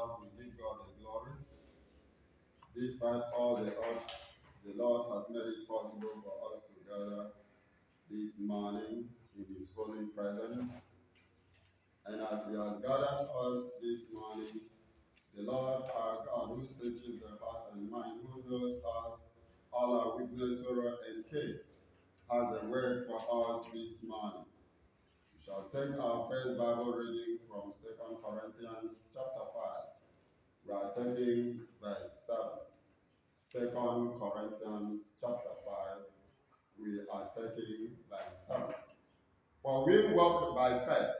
ourselves, we give God the glory. Despite all the odds, the Lord has made it possible for us to gather this morning in His holy presence. And as He has gathered us this morning, the Lord our God, who searches the heart and mind, who knows us, all our weakness, sorrow, and care, has a word for us this morning. We shall take our first Bible reading from 2 Corinthians chapter 5. We are taking verse 7. 2 Corinthians chapter 5. We are taking verse 7. For we walk by faith,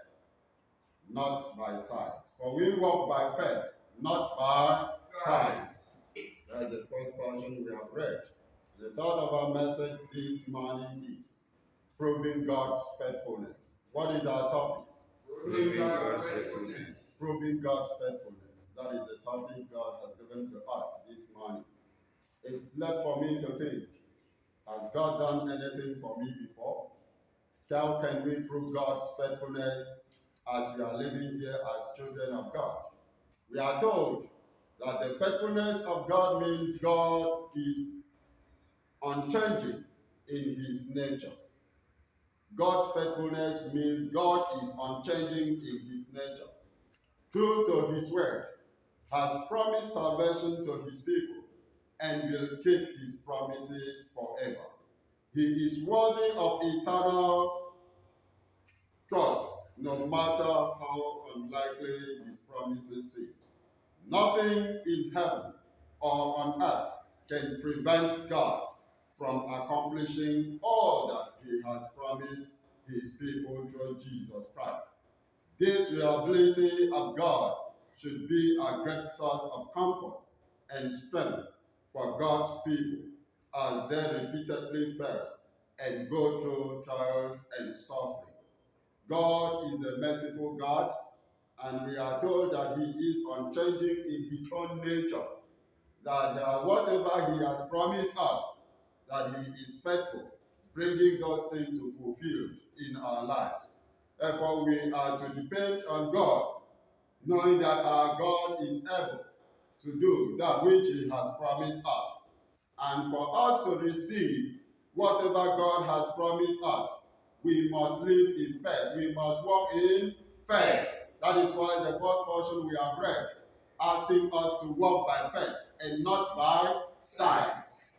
not by sight. For we walk by faith, not by sight. That's the first portion we have read. The thought of our message this morning is proving God's faithfulness. What is our topic? Proving God's faithfulness. Proving God's faithfulness. That is the topic God has given to us this morning. It's left for me to think, has God done anything for me before? How can we prove God's faithfulness as we are living here as children of God? We are told that the faithfulness of God means God is unchanging in His nature. God's faithfulness means God is unchanging in His nature. True to His word, has promised salvation to His people and will keep His promises forever. He is worthy of eternal trust, no matter how unlikely His promises seem. Nothing in heaven or on earth can prevent God from accomplishing all that He has promised His people through Jesus Christ. This reliability of God should be a great source of comfort and strength for God's people as they repeatedly fail and go through trials and suffering. God is a merciful God, and we are told that He is unchanging in His own nature, that whatever He has promised us, that He is faithful, bringing those things to fulfill in our lives. Therefore, we are to depend on God, knowing that our God is able to do that which He has promised us. And for us to receive whatever God has promised us, we must live in faith. We must walk in faith. That is why the first portion we have read, asking us to walk by faith and not by sight.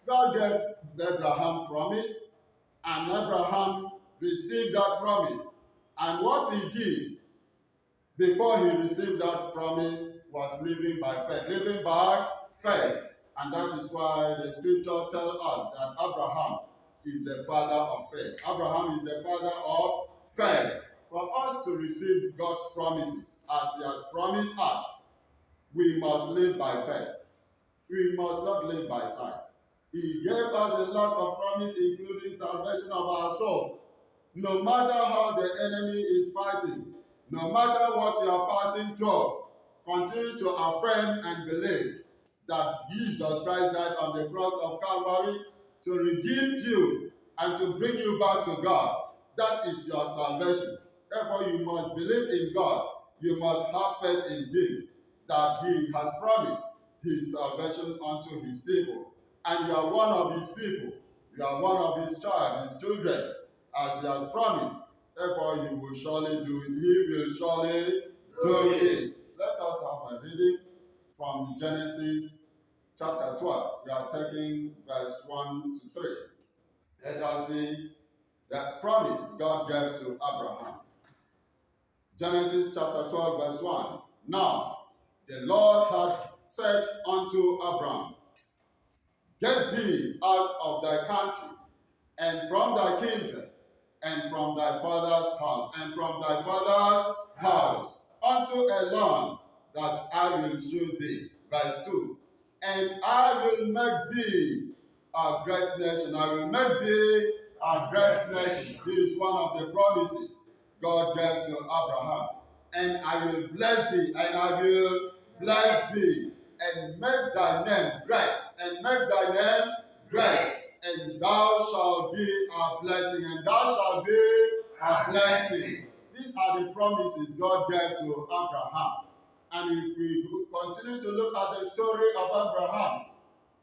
God gave Abraham promise, and Abraham received that promise. And what he did before he received that promise was living by faith. Living by faith. And that is why the scripture tells us that Abraham is the father of faith. Abraham is the father of faith. For us to receive God's promises as He has promised us, we must live by faith. We must not live by sight. He gave us a lot of promise, including salvation of our soul. No matter how the enemy is fighting, no matter what you are passing through, continue to affirm and believe that Jesus Christ died on the cross of Calvary to redeem you and to bring you back to God. That is your salvation. Therefore, you must believe in God. You must have faith in Him, that He has promised His salvation unto His people. And you are one of His people. You are one of His child, His children, as He has promised. Therefore, He will surely do it. He will surely do it. Let us have a reading from Genesis chapter 12. We are taking verse 1 to 3. Let us see the promise God gave to Abraham. Genesis chapter 12, verse 1. Now, the Lord had said unto Abraham, Get thee out of thy country, and from thy kindred, and from thy father's house, unto a land that I will shew thee. Verse 2. And I will make thee a great nation. I will make thee a great nation. This is one of the promises God gave to Abraham. And I will bless thee, and I will bless thee, and make thy name great, and make thy name great. And thou shalt be a blessing, and thou shalt be a blessing. These are the promises God gave to Abraham. And if we continue to look at the story of Abraham,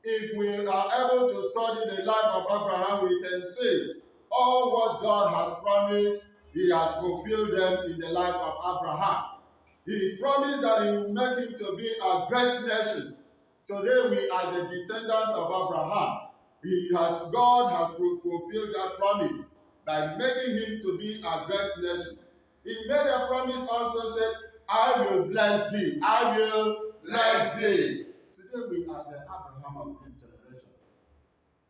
if we are able to study the life of Abraham, we can see all what God has promised, he has fulfilled them in the life of Abraham. He promised that he will make him to be a great nation. Today we are the descendants of Abraham. God has fulfilled that promise by making him to be a great nation. He made a promise also said, I will bless thee. I will bless thee. Today we are the Abraham of this generation.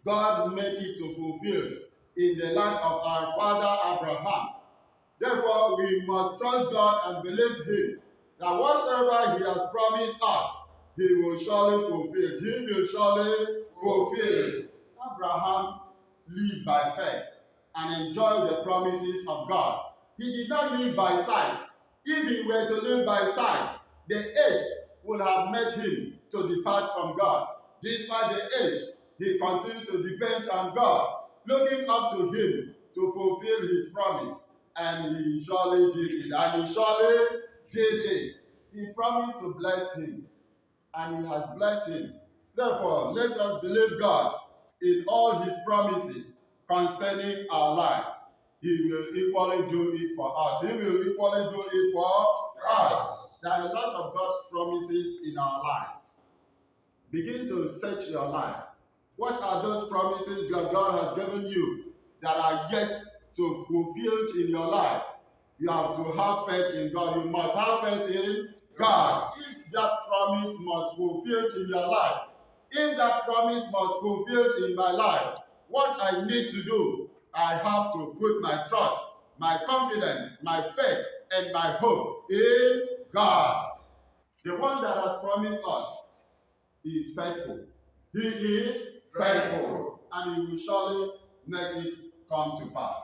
God made it to fulfill in the life of our father Abraham. Therefore, we must trust God and believe him that whatsoever he has promised us, he will surely fulfill. He will surely fulfill. Abraham lived by faith and enjoyed the promises of God. He did not live by sight. If he were to live by sight, the age would have made him to depart from God. Despite the age, he continued to depend on God, looking up to him to fulfill his promise. And he surely did it. And he surely did it. He promised to bless him. And he has blessed him. Therefore, let us believe God in all his promises concerning our lives. He will equally do it for us. He will equally do it for us. There are a lot of God's promises in our lives. Begin to search your life. What are those promises that God has given you that are yet to fulfill in your life? You have to have faith in God. You must have faith in God. If that promise must fulfill in your life, if that promise must fulfill in my life, what I need to do, I have to put my trust, my confidence, my faith, and my hope in God. The one that has promised us is faithful. He is faithful, and he will surely make it come to pass.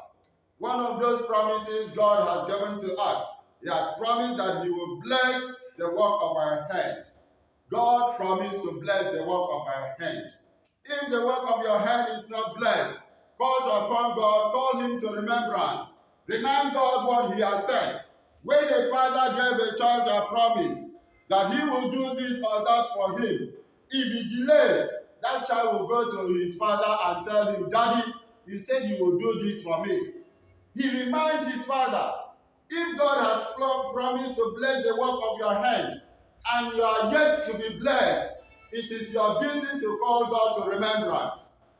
One of those promises God has given to us, he has promised that he will bless the work of our hand. God promised to bless the work of our hand. If the work of your hand is not blessed, call upon God, call him to remembrance. Remind God what he has said. When the father gave a child a promise that he will do this or that for him, if he delays, that child will go to his father and tell him, Daddy, you said you will do this for me. He reminds his father, if God has promised to bless the work of your hand, and you are yet to be blessed, it is your duty to call God to remembrance.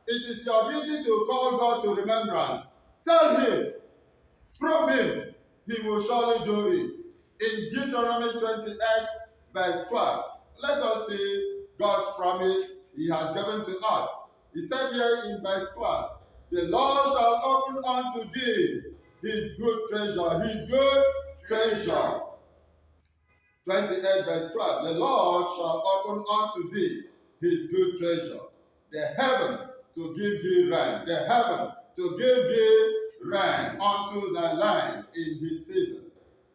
It is your duty to call God to remembrance. Tell him, prove him, he will surely do it. In Deuteronomy 28, verse 12, let us see God's promise he has given to us. He said here in verse 12, the Lord shall open unto thee his good treasure, his good treasure. 28 verse 12, the Lord shall open unto thee his good treasure, the heaven to give thee rain, the heaven to give thee rain unto thy land in his season,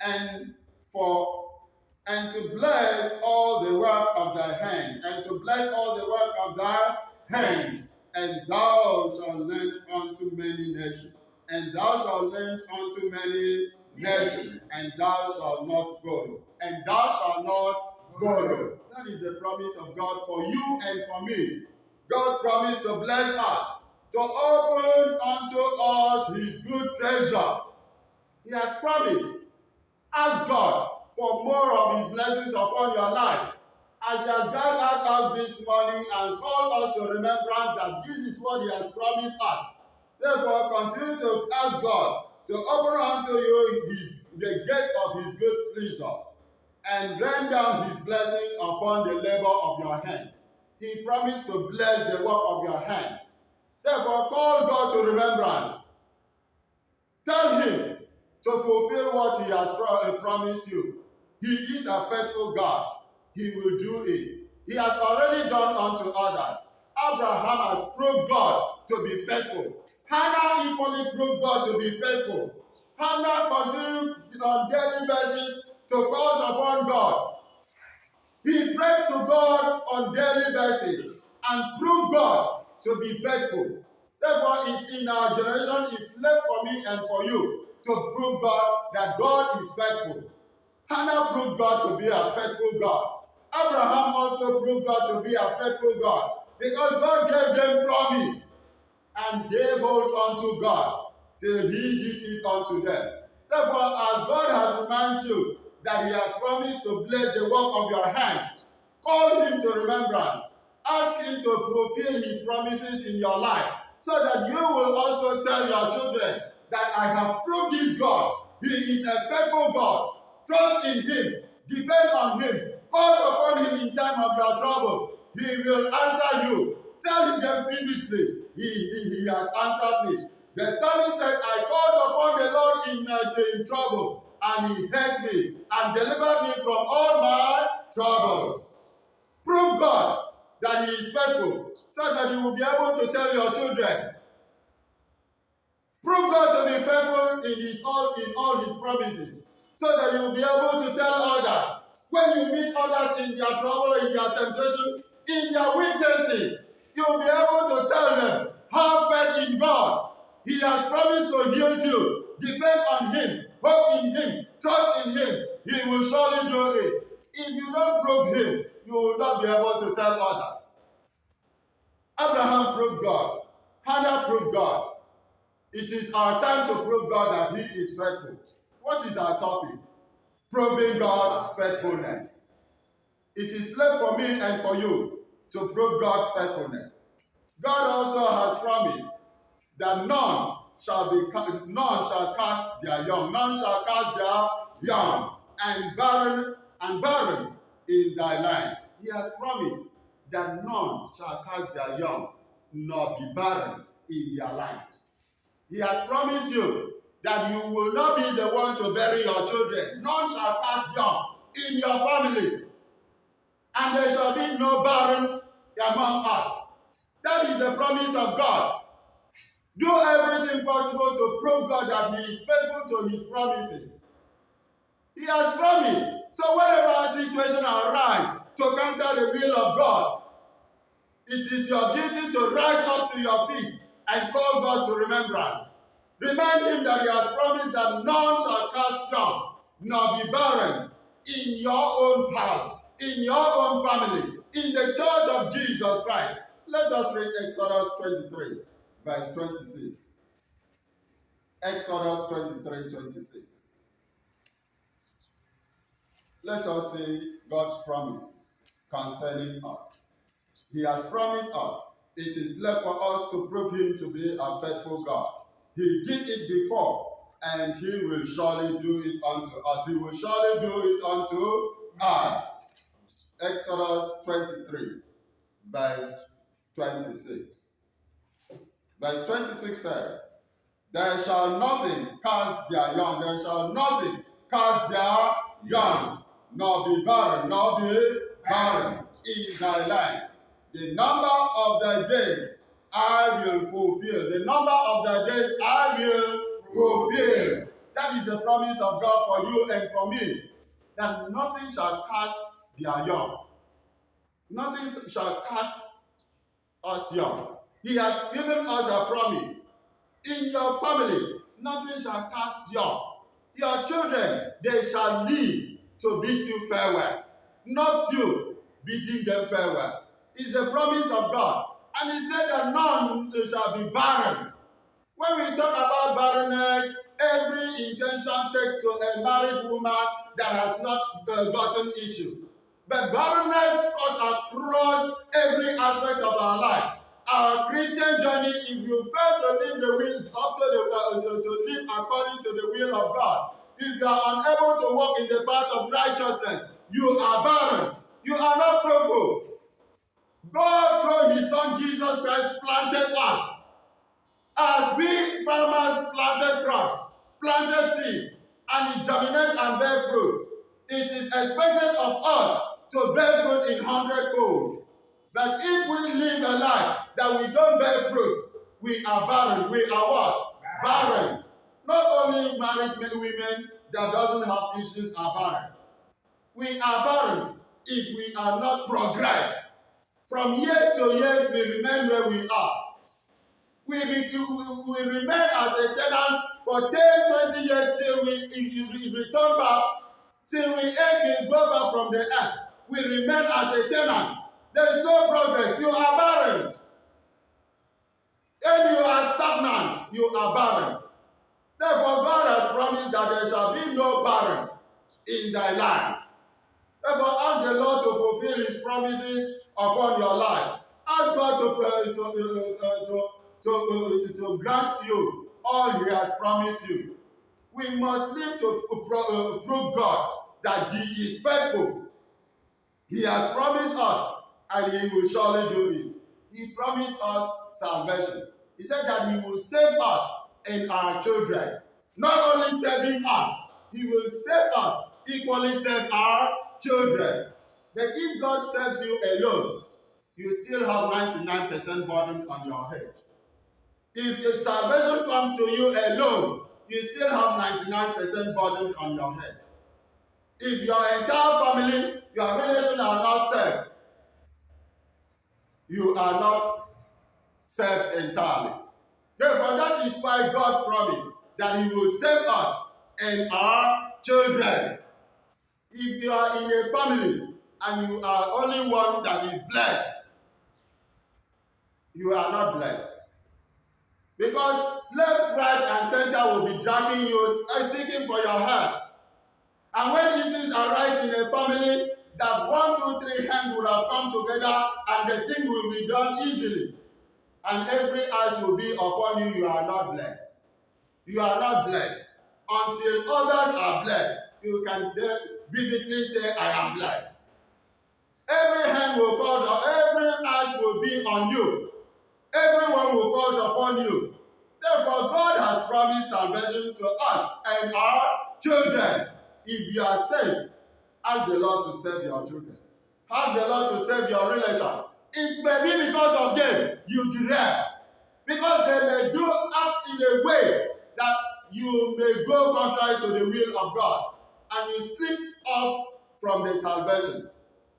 and to bless all the work of thy hand, and to bless all the work of thy hand, and thou shalt lend unto many nations, and thou shalt lend unto many nations, and thou shalt not borrow, and thou shalt not borrow. That is the promise of God for you and for me. God promised to bless us, to open unto us his good treasure. He has promised. Ask God for more of his blessings upon your life. As he has gathered us this morning and called us to remembrance that this is what he has promised us. Therefore, continue to ask God to open unto you the gate of his good pleasure and rain down his blessing upon the labor of your hand. He promised to bless the work of your hand. Therefore, call God to remembrance. Tell him to fulfill what he has promised you. He is a faithful God. He will do it. He has already done unto others. Abraham has proved God to be faithful. Hannah equally proved God to be faithful. Hannah continued on daily basis to call upon God. He prayed to God on daily basis and proved God to be faithful. Therefore, in our generation, it's left for me and for you to prove God that God is faithful. Hannah proved God to be a faithful God. Abraham also proved God to be a faithful God because God gave them promise and they hold on to God till he did it unto them. Therefore, as God has reminded you that he has promised to bless the work of your hand, call him to remembrance. Ask him to fulfill his promises in your life so that you will also tell your children that I have proved this God. He is a faithful God. Trust in him. Depend on him. Call upon him in time of your trouble. He will answer you. Tell him them vividly. He has answered me. The psalmist said, I called upon the Lord in trouble, and he heard me and delivered me from all my troubles. Prove God that he is faithful so that you will be able to tell your children. Prove God to be faithful in all his promises so that you will be able to tell others. When you meet others in their trouble, in their temptation, in their weaknesses, you will be able to tell them, have faith in God. He has promised to heal you. Depend on him. Hope in him. Trust in him. He will surely do it. If you don't prove him, you will not be able to tell others. Abraham proved God. Hannah proved God. It is our time to prove God that he is faithful. What is our topic? Proving God's faithfulness. It is left for me and for you to prove God's faithfulness. God also has promised that none shall cast their young, none shall cast their young, and barren in thy land. He has promised that none shall cast their young, nor be barren in their lives. He has promised you that you will not be the one to bury your children. None shall cast young in your family, and there shall be no barren among us. That is the promise of God. Do everything possible to prove God that he is faithful to his promises. He has promised. So whenever a situation arises to counter the will of God, it is your duty to rise up to your feet and call God to remembrance. Remind him that he has promised that none shall cast young, nor be barren in your own house, in your own family, in the church of Jesus Christ. Let us read Exodus 23, verse 26. Exodus 23, 26. Let us see God's promises concerning us. He has promised us. It is left for us to prove him to be a faithful God. He did it before, and he will surely do it unto us. He will surely do it unto us. Exodus 23, verse 26. Verse 26 said, there shall nothing cast their young, there shall nothing cast their young, nor be barren in thy land. The number of thy days I will fulfill. The number of thy days I will fulfill. That is the promise of God for you and for me. That nothing shall cast their young. Nothing shall cast us young. He has given us a promise. In your family, nothing shall cast young. Your children, they shall live to bid you farewell. Not you bidding them farewell. It's a promise of God. And he said that none shall be barren. When we talk about barrenness, every intention taken to a married woman that has not gotten issue. But barrenness cuts across every aspect of our life. Our Christian journey, if you fail to live the will to live according to the will of God, if you are unable to walk in the path of righteousness, you are barren. You are not fruitful. God, through his son Jesus Christ, planted us. As we farmers planted crops, planted seed, and it germinates and bear fruit, it is expected of us to bear fruit in 100-fold. But if we live a life that we don't bear fruit, we are barren. We are what? Barren. Not only married women that doesn't have issues are barren. We are barren if we are not progressed. From years to years, we remain where we are. We remain as a tenant for 10, 20 years till we return back Till we end, we go back from the earth. We remain as a tenant. There is no progress. You are barren. When you are stagnant, you are barren. Therefore, God has promised that there shall be no barren in thy land. Therefore, ask the Lord to fulfill his promises upon your life. Ask God to grant you all he has promised you. We must live to prove God that he is faithful. He has promised us, and he will surely do it. He promised us salvation. He said that he will save us and our children. Not only saving us, he will save us, equally save our children. But if God saves you alone, you still have 99% burden on your head. If the salvation comes to you alone, you still have 99% burden on your head. If your entire family, your relation are not saved, you are not saved entirely. Therefore, that is why God promised that he will save us and our children. If you are in a family and you are only one that is blessed, you are not blessed. Because left, right, and center will be dragging you, seeking for your help. And when issues arise in a family, that 1, 2, 3 hands will have come together and the thing will be done easily. And every eyes will be upon you, you are not blessed. You are not blessed. Until others are blessed, you can vividly say, I am blessed. Every hand will call, every eyes will be on you. Everyone will call upon you. Therefore, God has promised salvation to us and our children. If you are saved, ask the Lord to save your children. Ask the Lord to save your relation. It may be because of them you derail. Because they may do act in a way that you may go contrary to the will of God. And you slip off from the salvation.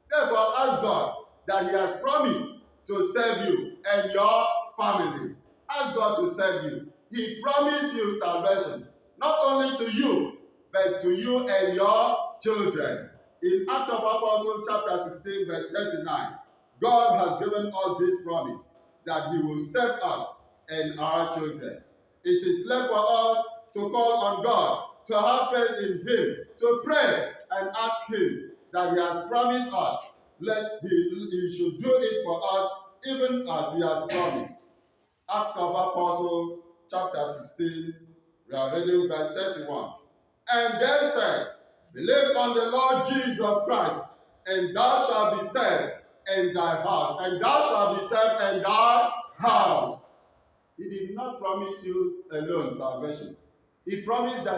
Therefore, ask God that he has promised to save you and your family. Ask God to save you. He promised you salvation, not only to you, but to you and your children. In Acts of Apostles chapter 16, verse 39, God has given us this promise that he will save us and our children. It is left for us to call on God, to have faith in him, to pray and ask him that he has promised us. He should do it for us, even as he has promised. Acts of Apostles, chapter 16, we are reading verse 31. And they said, believe on the Lord Jesus Christ, and thou shalt be saved and thy house. And thou shalt be saved and thy house. He did not promise you alone salvation. He promised that